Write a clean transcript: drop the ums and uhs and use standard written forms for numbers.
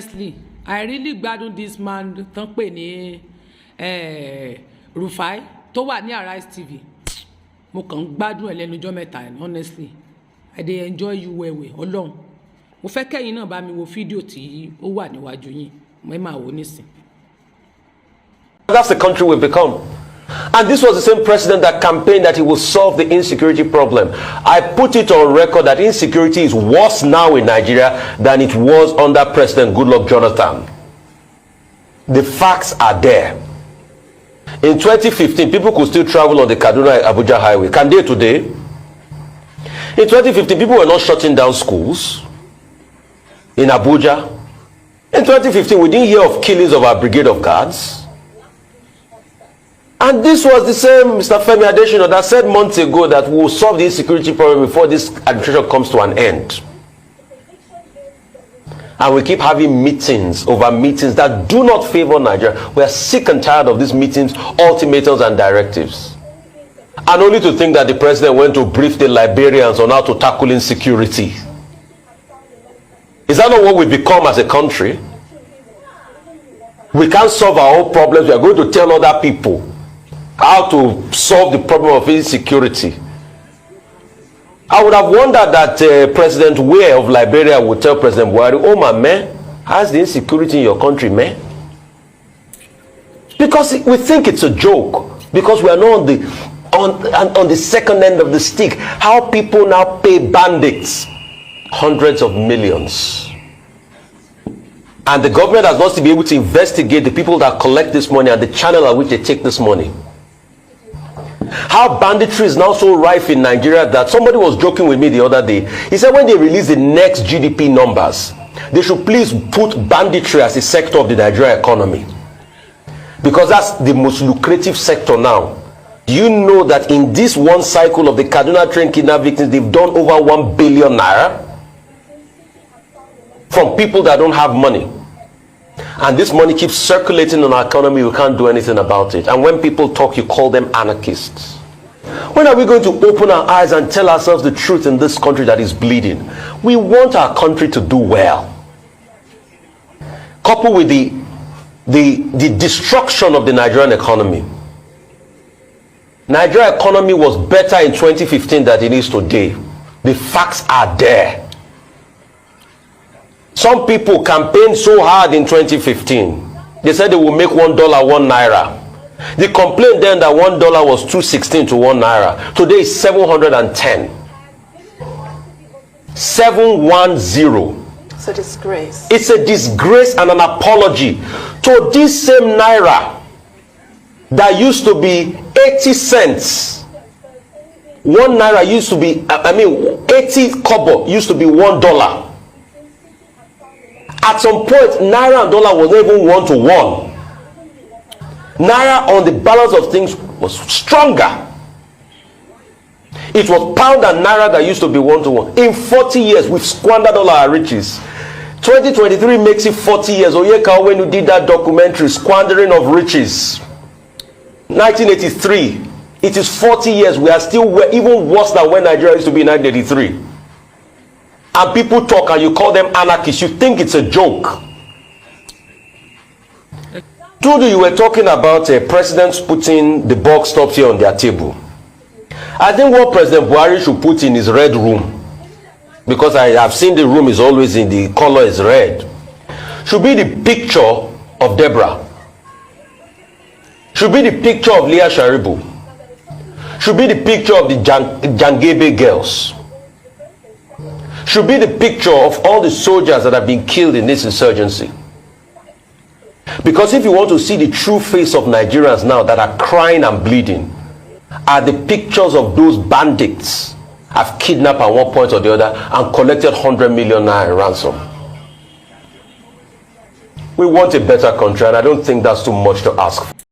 Honestly, I really gbádùn this man tán pè ní Rufai tó wà ní Arise TV. Mo kàn gbádùn ẹ̀ lẹ́nu ọjọ́ mẹ́ta ni, honestly. I dey enjoy you well. Ọlọ́run. Mo fẹ́ kẹ́yin náà bá mi wo fídíò tí ó wà níwájú yín. Mo máa wò nísìn. That's the country we've become. And this was the same president that campaigned that he will solve the insecurity problem. I put it on record that insecurity is worse now in Nigeria than it was under President Goodluck Jonathan. The facts are there. In 2015, people could still travel on the Kaduna-Abuja highway. Can they today? In 2015, people were not shutting down schools in Abuja. In 2015, we didn't hear of killings of our brigade of guards. And this was the same Mr. Femi Adesina that said months ago that we will solve the insecurity problem before this administration comes to an end. And we keep having meetings over meetings that do not favor Nigeria. We are sick and tired of these meetings, ultimatums and directives. And only to think that the president went to brief the Liberians on how to tackle insecurity. Is that not what we become as a country? We can't solve our own problems. We are going to tell other people how to solve the problem of insecurity. I would have wondered that President Weah of Liberia would tell President Buhari, "Oh my man, how's the insecurity in your country, man?" Because we think it's a joke. Because we are not on the second end of the stick. How people now pay bandits hundreds of millions. And the government has not to be able to investigate the people that collect this money and the channel at which they take this money. How banditry is now so rife in Nigeria that somebody was joking with me the other day. He said when they release the next GDP numbers, they should please put banditry as a sector of the Nigeria economy. Because that's the most lucrative sector now. Do you know that in this one cycle of the Kaduna train kidnap victims, they've done over 1 billion naira from people that don't have money? And this money keeps circulating in our economy. We can't do anything about it. And when people talk, you call them anarchists. When are we going to open our eyes and tell ourselves the truth in this country that is bleeding? We want our country to do well. Coupled with the destruction of the Nigerian economy. Nigerian economy was better in 2015 than it is today. The facts are there. Some people campaigned so hard in 2015. They said they will make $1 1 naira. They complained then that $1 was 2.16 to 1 naira. Today is 710. 710. It's a disgrace. It's a disgrace and an apology to this same naira that used to be 80 cents. 1 naira used to be, 80 kobo used to be $1. At some point, naira and dollar was not even 1 to 1. Naira on the balance of things was stronger. It was pound and naira that used to be 1 to 1. In 40 years, we've squandered all our riches. 2023 makes it 40 years. Oyeka, when you did that documentary, Squandering of Riches, 1983. It is 40 years. We are still even worse than when Nigeria used to be in 1983. And people talk and you call them anarchists. You think it's a joke. Dudu, you were talking about presidents putting the box stops here on their table. I think what President Buhari should put in his red room, because I have seen the room is always in the color is red, should be the picture of Deborah. Should be the picture of Leah Sharibu. Should be the picture of the Jangebe girls. Should be the picture of all the soldiers that have been killed in this insurgency. Because if you want to see the true face of Nigerians now that are crying and bleeding, are the pictures of those bandits have kidnapped at one point or the other and collected 100 million naira ransom. We want a better country, and I don't think that's too much to ask for.